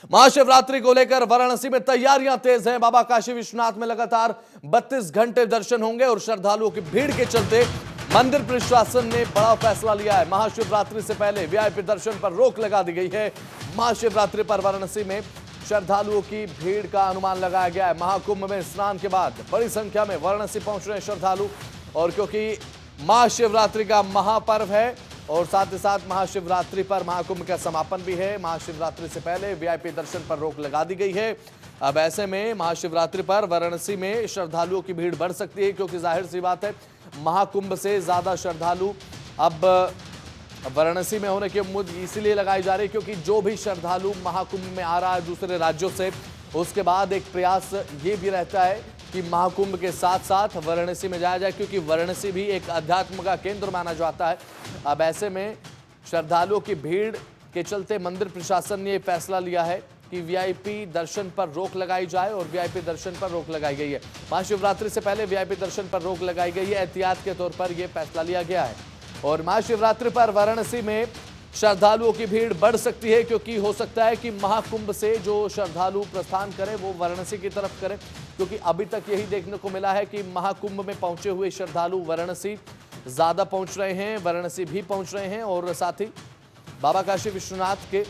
महाशिवरात्रि को लेकर वाराणसी में तैयारियां तेज हैं। बाबा काशी विश्वनाथ में लगातार 32 घंटे दर्शन होंगे और श्रद्धालुओं की भीड़ के चलते मंदिर प्रशासन ने बड़ा फैसला लिया है। महाशिवरात्रि से पहले वीआईपी दर्शन पर रोक लगा दी गई है। महाशिवरात्रि पर वाराणसी में श्रद्धालुओं की भीड़ का अनुमान लगाया गया है। महाकुंभ में स्नान के बाद बड़ी संख्या में वाराणसी पहुंच रहे हैं श्रद्धालु, और क्योंकि महाशिवरात्रि का महापर्व है और साथ ही साथ महाशिवरात्रि पर महाकुंभ का समापन भी है, महाशिवरात्रि से पहले वीआईपी दर्शन पर रोक लगा दी गई है। अब ऐसे में महाशिवरात्रि पर वाराणसी में श्रद्धालुओं की भीड़ बढ़ सकती है, क्योंकि जाहिर सी बात है महाकुंभ से ज्यादा श्रद्धालु अब वाराणसी में होने की उम्मीद इसीलिए लगाई जा रही है क्योंकि जो भी श्रद्धालु महाकुंभ में आ रहा है दूसरे राज्यों से, उसके बाद एक प्रयास ये भी रहता है कि महाकुंभ के साथ साथ वाराणसी में जाया जाए, क्योंकि वाराणसी भी एक अध्यात्म का केंद्र माना जाता है। अब ऐसे में श्रद्धालुओं की भीड़ के चलते मंदिर प्रशासन ने यह फैसला लिया है कि वीआईपी दर्शन पर रोक लगाई जाए, और वीआईपी दर्शन पर रोक लगाई गई है। महाशिवरात्रि से पहले वीआईपी दर्शन पर रोक लगाई गई है, एहतियात के तौर पर यह फैसला लिया गया है। और महाशिवरात्रि पर वाराणसी में श्रद्धालुओं की भीड़ बढ़ सकती है, क्योंकि हो सकता है कि महाकुंभ से जो श्रद्धालु प्रस्थान करें वो वाराणसी की तरफ करें, क्योंकि अभी तक यही देखने को मिला है कि महाकुंभ में पहुंचे हुए श्रद्धालु वाराणसी ज्यादा पहुंच रहे हैं, वाराणसी भी पहुंच रहे हैं, और साथ ही बाबा काशी विश्वनाथ के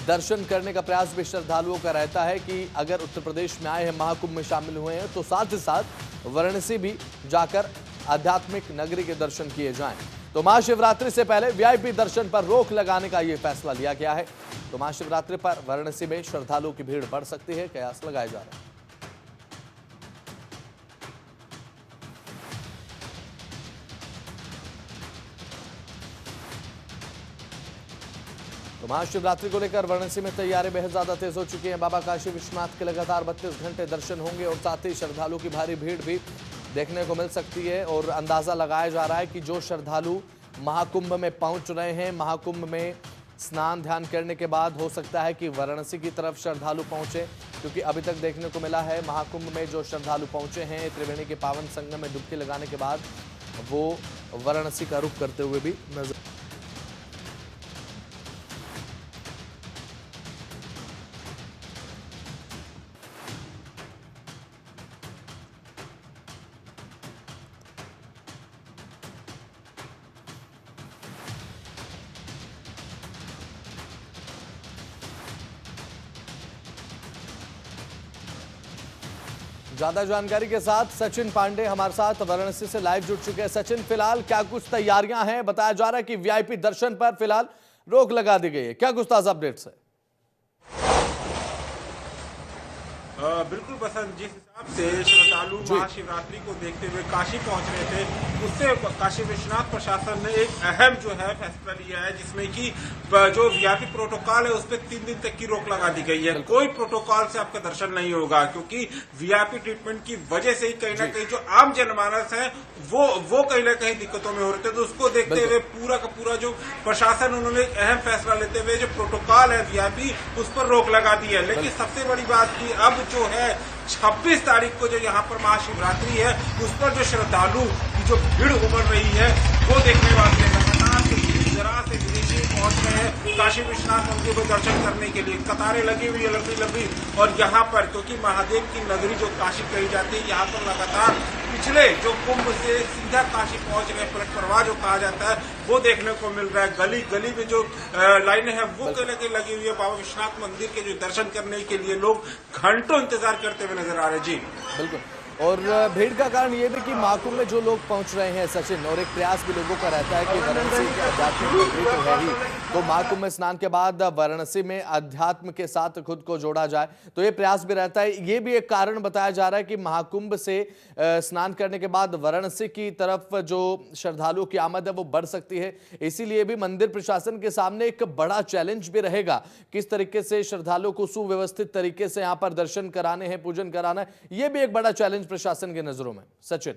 दर्शन करने का प्रयास भी श्रद्धालुओं का रहता है कि अगर उत्तर प्रदेश में आए हैं, महाकुंभ में शामिल हुए हैं, तो साथ ही साथ वाराणसी भी जाकर आध्यात्मिक नगरी के दर्शन किए जाएं। तो महाशिवरात्रि से पहले वीआईपी दर्शन पर रोक लगाने का यह फैसला लिया गया है। तो महाशिवरात्रि पर वाराणसी में श्रद्धालुओं की भीड़ बढ़ सकती है, कयास लगाए जा रहे हैं। तो महाशिवरात्रि को लेकर वाराणसी में तैयारी बेहद ज्यादा तेज हो चुकी है। बाबा काशी विश्वनाथ के लगातार 32 घंटे दर्शन होंगे और साथ ही श्रद्धालुओं की भारी भीड़ भी देखने को मिल सकती है, और अंदाजा लगाया जा रहा है कि जो श्रद्धालु महाकुंभ में पहुंच रहे हैं, महाकुंभ में स्नान ध्यान करने के बाद हो सकता है कि वाराणसी की तरफ श्रद्धालु पहुंचे, क्योंकि अभी तक देखने को मिला है महाकुंभ में जो श्रद्धालु पहुंचे हैं त्रिवेणी के पावन संगम में डुबकी लगाने के बाद वो वाराणसी का रुख करते हुए भी नजर। ज्यादा जानकारी के साथ सचिन पांडे हमारे साथ वाराणसी से लाइव जुड़ चुके हैं। सचिन, फिलहाल क्या कुछ तैयारियां हैं? बताया जा रहा है कि वीआईपी दर्शन पर फिलहाल रोक लगा दी गई है, क्या कुछ ताजा अपडेट्स है? बिल्कुल बसंत, जिस हिसाब से श्रद्धालु महाशिवरात्रि को देखते हुए काशी पहुंच रहे थे, उससे काशी विश्वनाथ प्रशासन ने एक अहम जो है फैसला लिया है, जिसमें कि जो वीआईपी प्रोटोकॉल है उस पर 3 दिन तक की रोक लगा दी गई है। कोई प्रोटोकॉल से आपका दर्शन नहीं होगा, क्योंकि वीआईपी ट्रीटमेंट की वजह से ही कहीं ना कहीं जो आम जनमानस है वो कहीं ना कहीं दिक्कतों में हो रहे थे। तो उसको देखते हुए पूरा का पूरा जो प्रशासन, उन्होंने एक अहम फैसला लेते हुए जो प्रोटोकॉल है वीआईपी उस पर रोक लगा दी है। लेकिन सबसे बड़ी बात की अब जो है 26 तारीख को जो यहाँ पर महाशिवरात्रि है, उस पर जो श्रद्धालु की जो भीड़ उमड़ रही है वो देखने वाले लगातार से विदेशी पहुंच रहे हैं काशी विश्वनाथ मंदिर को दर्शन करने के लिए। कतारें लगी हुई है लंबी लंबी, और यहाँ पर क्योंकि महादेव की नगरी जो काशी कही जाती है, यहाँ पर लगातार पिछले जो कुंभ से सीधा काशी पहुंच रहे पलट प्रवाह जो कहा जाता है वो देखने को मिल रहा है। गली गली में जो लाइनें हैं वो कहीं ना कहीं लगी हुई है। बाबा विश्वनाथ मंदिर के जो दर्शन करने के लिए लोग घंटों इंतजार करते हुए नजर आ रहे हैं। जी बिल्कुल, और भीड़ का कारण ये भी कि महाकुंभ में जो लोग पहुंच रहे हैं सचिन, और एक प्रयास भी लोगों का रहता है कि वाराणसी के आध्यात्मिक नगरी तो है ही, तो महाकुंभ में स्नान के बाद वाराणसी में अध्यात्म के साथ खुद को जोड़ा जाए, तो ये प्रयास भी रहता है। ये भी एक कारण बताया जा रहा है कि महाकुंभ से स्नान करने के बाद वाराणसी की तरफ जो श्रद्धालुओं की आमद है वो बढ़ सकती है। इसीलिए भी मंदिर प्रशासन के सामने एक बड़ा चैलेंज भी रहेगा, किस तरीके से श्रद्धालुओं को सुव्यवस्थित तरीके से यहाँ पर दर्शन कराने हैं, पूजन कराना है, ये भी एक बड़ा चैलेंज प्रशासन की नजरों में। सचिन,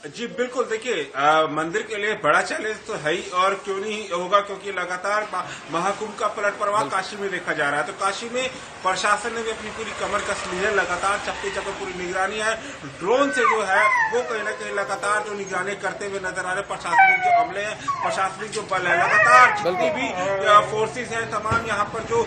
जी बिल्कुल, देखिए मंदिर के लिए बड़ा चैलेंज तो है ही, और क्यों नहीं होगा, क्योंकि लगातार महाकुंभ का पलट प्रवाह काशी में देखा जा रहा है। तो काशी में प्रशासन ने भी अपनी पूरी कमर कस ली है, लगातार चप्पे चप्पे पूरी निगरानी है। ड्रोन से जो है वो कहीं ना कहीं लगातार जो निगरानी करते हुए नजर आ रहे। प्रशासनिक जो अमले हैं, प्रशासनिक जो बल है, लगातार जितनी भी फोर्सेज है तमाम यहाँ पर जो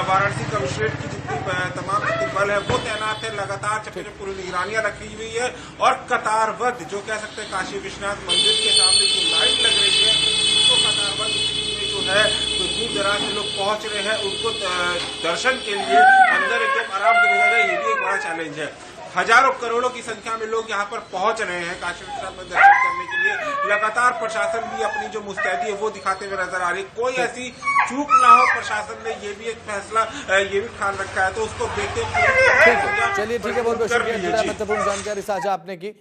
वाराणसी कमिश्नरेट की जितनी तमाम बल है वो तैनात है। लगातार चप्पे चप्पे पूरी निगरानियां रखी हुई है, और कतारबद्ध जो कह सकते हैं काशी विश्वनाथ मंदिर के सामने जो लाइन लग रही है उसको कतारबद्ध स्थिति में जो है तो दूर दराज से लोग पहुंच रहे हैं उनको दर्शन के लिए अंदर एकदम आराम से भेजा जाए, ये भी एक बड़ा चैलेंज है। हजारों करोड़ों की संख्या में लोग यहाँ पर पहुंच रहे हैं काशी विश्वनाथ में दर्शन करने के लिए। लगातार प्रशासन भी अपनी जो मुस्तैदी है वो दिखाते हुए नजर आ रही है। कोई ऐसी चूक ना हो, प्रशासन ने ये भी एक फैसला ये भी ठान रखा है, तो उसको देखते हुए चलिए ठीक है, बहुत बहुत शुक्रिया, महत्वपूर्ण जानकारी साझा आपने की।